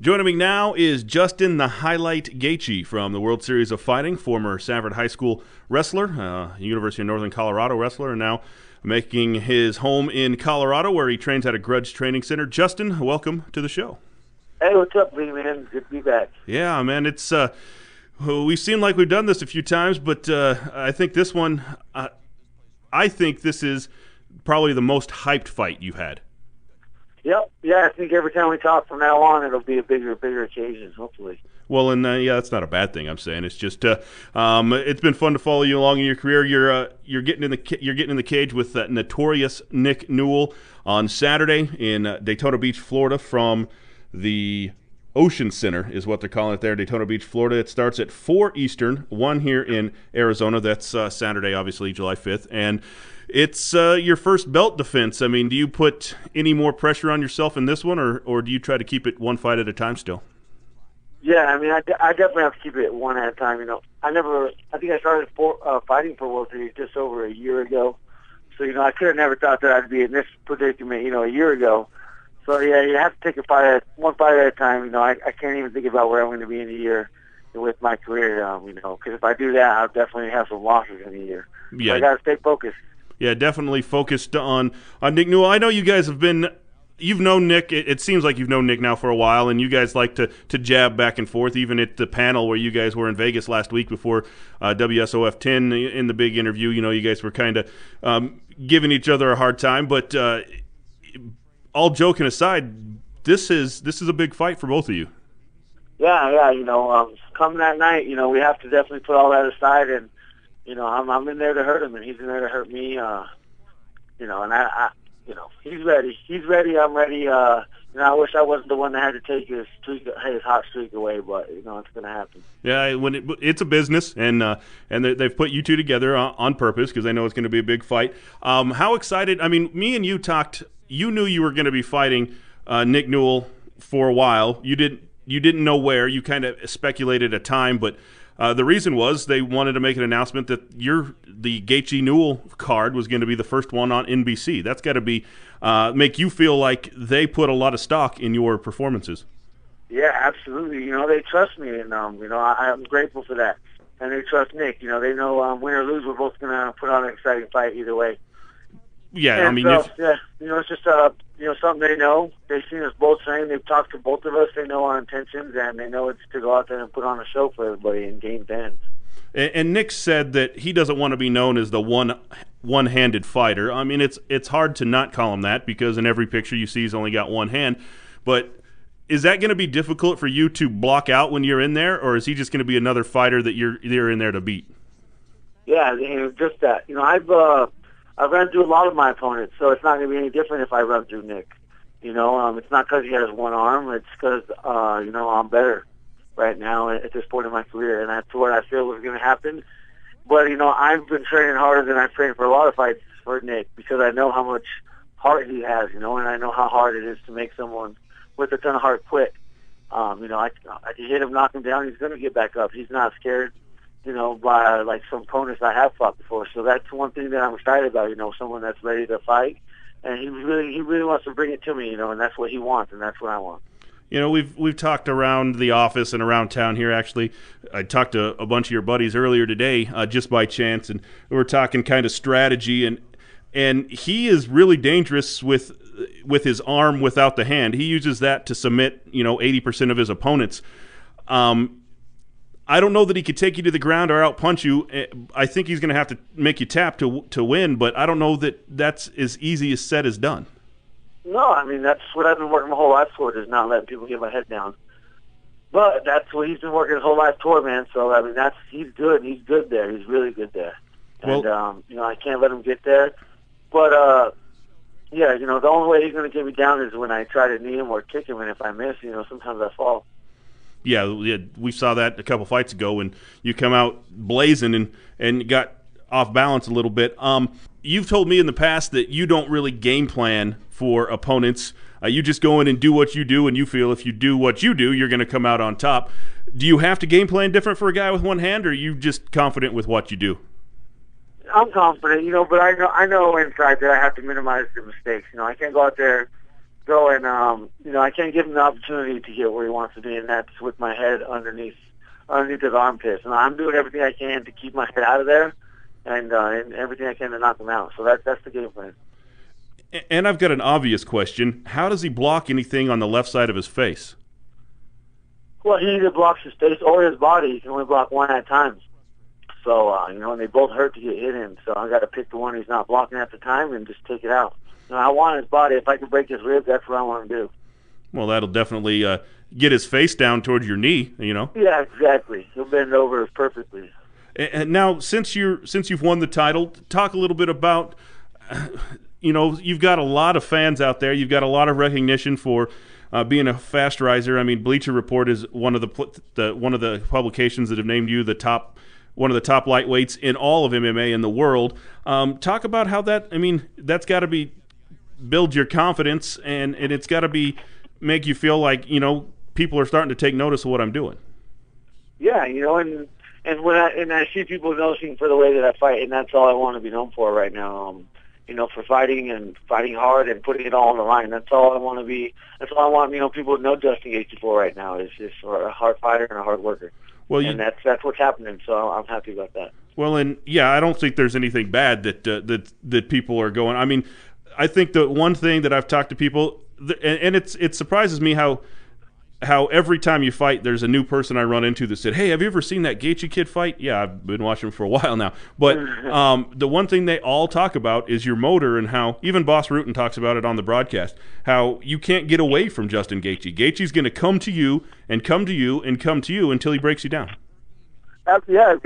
Joining me now is Justin the Highlight Gaethje from the World Series of Fighting, former Sanford High School wrestler, University of Northern Colorado wrestler, and now making his home in Colorado where he trains at a Grudge Training Center. Justin, welcome to the show. Hey, what's up, Lee, man? Good to be back. Yeah, man, it's we seem like we've done this a few times, but I think this one, I think this is probably the most hyped fight you've had. Yep. Yeah, I think every time we talk from now on, it'll be a bigger occasion, hopefully. Well, and yeah, that's not a bad thing. I'm saying it's just it's been fun to follow you along in your career. You're getting in the cage with Notorious Nick Newell on Saturday in Daytona Beach, Florida, from the Ocean Center is what they're calling it there, Daytona Beach, Florida. It starts at 4 Eastern, 1 here in Arizona. That's Saturday, obviously, July 5th, and it's your first belt defense. I mean, do you put any more pressure on yourself in this one, or do you try to keep it one fight at a time still? Yeah, I mean, I definitely have to keep it one at a time. You know, I think I started fighting for World Series just over a year ago. So, you know, I could have never thought that I'd be in this predicament, you know, a year ago. So, yeah, you have to take one fight at a time. You know, I can't even think about where I'm going to be in a year with my career, you know, because if I do that, I'll definitely have some losses in a year. Yeah. So I got to stay focused. Yeah, definitely focused on Nick Newell. I know you guys you've known Nick. It seems like you've known Nick now for a while, and you guys like to jab back and forth, even at the panel where you guys were in Vegas last week before WSOF 10 in the big interview. You know, you guys were kind of giving each other a hard time. But all joking aside, this is a big fight for both of you. Yeah, you know, come that night, you know, we have to definitely put all that aside, and you know, I'm in there to hurt him, and he's in there to hurt me. You know, and I you know, he's ready. He's ready. I'm ready. You know, I wish I wasn't the one that had to take his hot streak away, but you know, it's going to happen. Yeah, it's a business, and they've put you two together on purpose because they know it's going to be a big fight. How excited? I mean, me and you talked. You knew you were going to be fighting Nick Newell for a while. You didn't know where. You kind of speculated a time, but. The reason was they wanted to make an announcement that the Gaethje Newell card was going to be the first one on NBC. That's got to be make you feel like they put a lot of stock in your performances. Yeah, absolutely. You know, they trust me, and you know, I'm grateful for that. And they trust Nick. You know, they know win or lose, we're both going to put on an exciting fight either way. Yeah, and I mean, yeah, you know, it's just you know, something they know. They've seen us both train. They've talked to both of us. They know our intentions, and they know it's to go out there and put on a show for everybody and gain fans. And Nick said that he doesn't want to be known as the one-handed fighter. I mean, it's hard to not call him that because in every picture you see he's only got one hand. But is that going to be difficult for you to block out when you're in there, or is he just going to be another fighter that you're in there to beat? Yeah, you know, just that. You know, I've run through a lot of my opponents, so it's not going to be any different if I run through Nick. You know, it's not because he has one arm. It's because, you know, I'm better right now at this point in my career, and that's what I feel was going to happen. But, you know, I've been training harder than I've trained for a lot of fights for Nick because I know how much heart he has, you know, and I know how hard it is to make someone with a ton of heart quit. You know, I can hit him, knock him down. He's going to get back up. He's not scared. You know, by like some opponents I have fought before. So that's one thing that I'm excited about, you know, someone that's ready to fight. And he really wants to bring it to me, you know, and that's what he wants, and that's what I want. You know, we've talked around the office and around town here, actually. I talked to a bunch of your buddies earlier today, just by chance, and we were talking kind of strategy, and he is really dangerous with his arm without the hand. He uses that to submit, you know, 80% of his opponents. I don't know that he could take you to the ground or outpunch you. I think he's going to have to make you tap to win, but I don't know that that's as easy as said as done. No, I mean, that's what I've been working my whole life toward, is not letting people get my head down. But that's what he's been working his whole life toward, man. So, I mean, he's good. He's good there. He's really good there. And, you know, I can't let him get there. But, yeah, you know, the only way he's going to get me down is when I try to knee him or kick him, and if I miss, you know, sometimes I fall. Yeah, we saw that a couple fights ago when you come out blazing and got off balance a little bit. You've told me in the past that you don't really game plan for opponents. You just go in and do what you do, and you feel if you do what you do, you're going to come out on top. Do you have to game plan different for a guy with one hand, or are you just confident with what you do? I'm confident, you know, but I know inside that I have to minimize the mistakes. You know, I can't go out there go and I can't give him the opportunity to get where he wants to be, and that's with my head underneath his armpits. And I'm doing everything I can to keep my head out of there, and everything I can to knock him out. So that's the game plan. And I've got an obvious question: how does he block anything on the left side of his face? Well, he either blocks his face or his body. He can only block one at a time. So, and they both hurt to get hit in. So I got to pick the one he's not blocking at the time and just take it out. I want his body. If I can break his ribs, that's what I want to do. Well, that'll definitely get his face down towards your knee, Yeah, exactly. He'll bend over perfectly. And now, since you've won the title, talk a little bit about, you've got a lot of fans out there. You've got a lot of recognition for being a fast riser. I mean, Bleacher Report is one of the publications that have named you one of the top lightweights in all of MMA in the world. Talk about how that's got to build your confidence, and it's got to make you feel like people are starting to take notice of what I'm doing. Yeah, and when I see people noticing for the way that I fight, and that's all I want to be known for right now. For fighting and fighting hard and putting it all on the line. That's all I want to be. That's all I want. People to know Justin Gaethje for right now is just a hard fighter and a hard worker. Well, and that's what's happening. So I'm happy about that. Well, and yeah, I don't think there's anything bad that people are going. I mean, I think the one thing that I've talked to people, and it surprises me how every time you fight, there's a new person I run into that said, "Hey, have you ever seen that Gaethje kid fight?" Yeah, I've been watching him for a while now. But the one thing they all talk about is your motor, and how even Boss Rutan talks about it on the broadcast, how you can't get away from Justin Gaethje. Gaethje's going to come to you and come to you and come to you until he breaks you down. Yeah,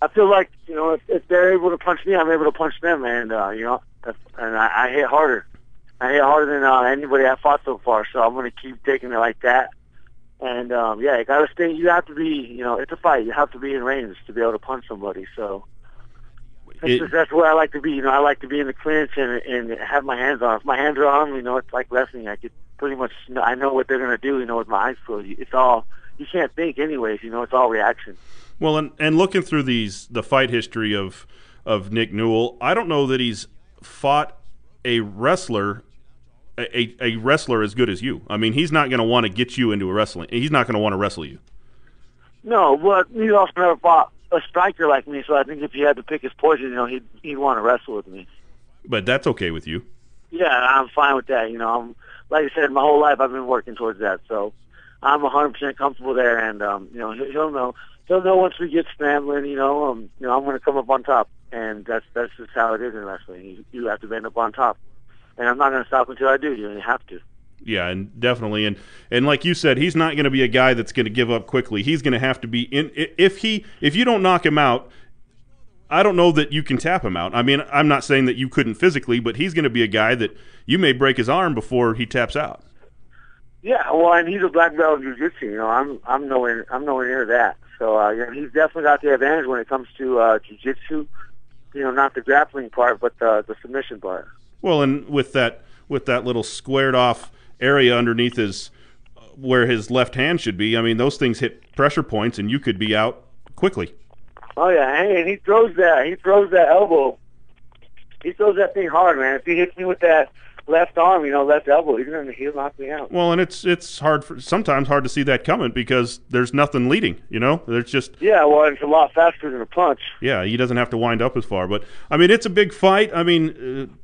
I feel like if they're able to punch me, I'm able to punch them, and and I hit harder. I hit harder than anybody I've fought so far. So I'm going to keep taking it like that. And, you got to stay, you have to be, it's a fight. You have to be in range to be able to punch somebody. So that's where I like to be. I like to be in the clinch and have my hands on. If my hands are on, it's like wrestling. I could pretty much, I know what they're going to do, with my eyes closed. It's all, you can't think anyways, it's all reaction. Well, and looking through the fight history of Nick Newell, I don't know that he's fought a wrestler as good as you. I mean, he's not going to want to get you into a wrestling. He's not going to want to wrestle you. No, but he also never fought a striker like me, so I think if he had to pick his poison, he'd want to wrestle with me. But that's okay with you. Yeah, I'm fine with that. I'm, like I said, my whole life I've been working towards that, so I'm 100% comfortable there, and he'll know. He'll know once we get scrambling. I'm going to come up on top, and that's just how it is in wrestling. You have to end up on top. And I'm not going to stop until I do. You have to. Yeah, and definitely. And like you said, he's not going to be a guy that's going to give up quickly. He's going to have to be in. If you don't knock him out, I don't know that you can tap him out. I mean, I'm not saying that you couldn't physically, but he's going to be a guy that you may break his arm before he taps out. Yeah, well, and he's a black belt in jiu-jitsu. I'm nowhere near that. So he's definitely got the advantage when it comes to jiu-jitsu. Not the grappling part, but the submission part. Well, and with that little squared off area underneath where his left hand should be, I mean, those things hit pressure points, and you could be out quickly. Oh yeah, and he throws that elbow. He throws that thing hard, man. If he hits me with that left arm, left elbow, he'll knock me out. Well, and it's sometimes hard to see that coming because there's nothing leading. There's just it's a lot faster than a punch. Yeah, he doesn't have to wind up as far. But I mean, it's a big fight. I mean.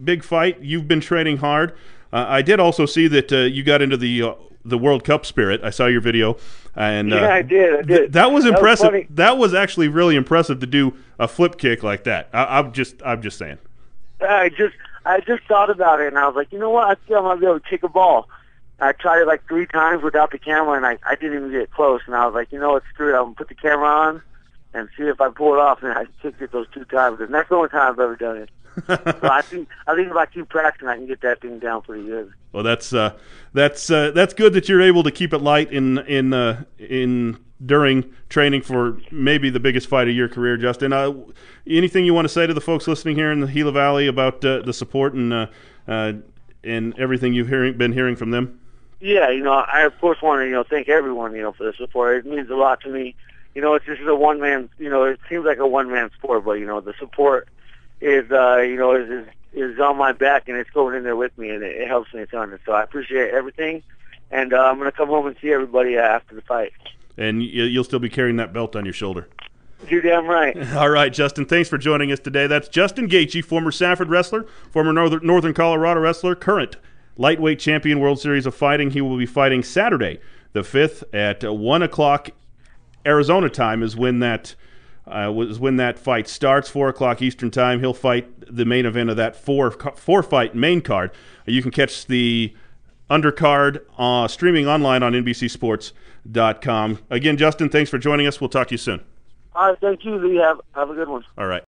Big fight. You've been training hard. I did also see that you got into the World Cup spirit. I saw your video, and yeah, I did. That was impressive. That was actually really impressive to do a flip kick like that. I'm just saying. I just thought about it, and I was like, you know what? I think I might be able to kick a ball. I tried it like 3 times without the camera, and I didn't even get close. And I was like, you know what? Screw it. I'm gonna put the camera on and see if I pull it off. And I kicked it those 2 times, and that's the only time I've ever done it. So I think if I keep practicing, I can get that thing down pretty good. Well, that's good that you're able to keep it light in during training for maybe the biggest fight of your career, Justin. Anything you want to say to the folks listening here in the Gila Valley about the support and everything you've been hearing from them? Yeah, I of course want to thank everyone for the support. It means a lot to me. It's just a one man. It seems like a one man sport, but the support is is on my back, and it's going in there with me, and it helps me a ton. So I appreciate everything, and I'm going to come home and see everybody after the fight. And you'll still be carrying that belt on your shoulder. You're damn right. All right, Justin, thanks for joining us today. That's Justin Gaethje, former Safford wrestler, former Northern Colorado wrestler, current lightweight champion, World Series of Fighting. He will be fighting Saturday, the 5th at 1 o'clock Arizona time is when that fight starts. 4 o'clock Eastern time. He'll fight the main event of that four-fight main card. You can catch the undercard streaming online on NBCSports.com. Again, Justin, thanks for joining us. We'll talk to you soon. All right, thank you, Lee. Have a good one. All right.